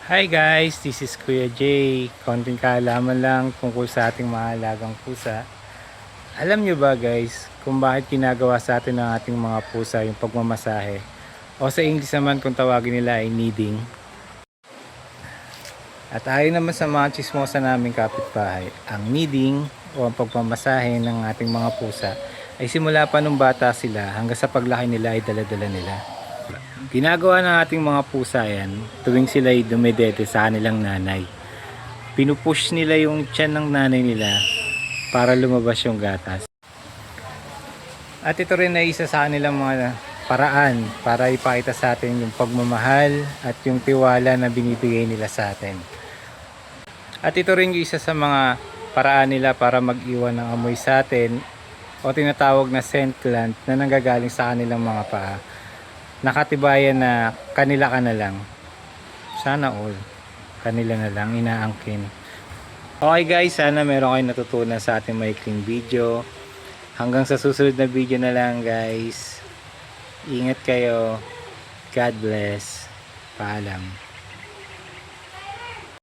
Hi guys, this is Kuya Jay. Konting kaalaman lang tungkol sa ating mga alagang pusa. Alam nyo ba guys, kung bakit ginagawa sa atin ng ating mga pusa yung pagmamasahe? O sa English naman kung tawagin nila ay kneading. At ayon naman sa mga chismosa naming kapitbahay, ang kneading o ang pagmamasahe ng ating mga pusa ay simula pa nung bata sila hanggang sa paglaki nila ay dala-dala nila. Ginagawa ng ating mga pusa yan tuwing sila ay dumedede sa kanilang nanay. Pinupush nila yung tiyan ng nanay nila para lumabas yung gatas. At ito rin ay isa sa kanilang mga paraan para ipakita sa atin yung pagmamahal at yung tiwala na binibigay nila sa atin. At ito rin yung isa sa mga paraan nila para mag-iwan ng amoy sa atin o tinatawag na scent gland na nanggagaling sa kanilang mga paa. Nakatibayan na kanila ka na lang. Sana all. Kanila na lang inaangkin. Okay guys, sana meron kayong natutunan sa ating maikling video. Hanggang sa susunod na video na lang guys. Ingat kayo. God bless. Paalam.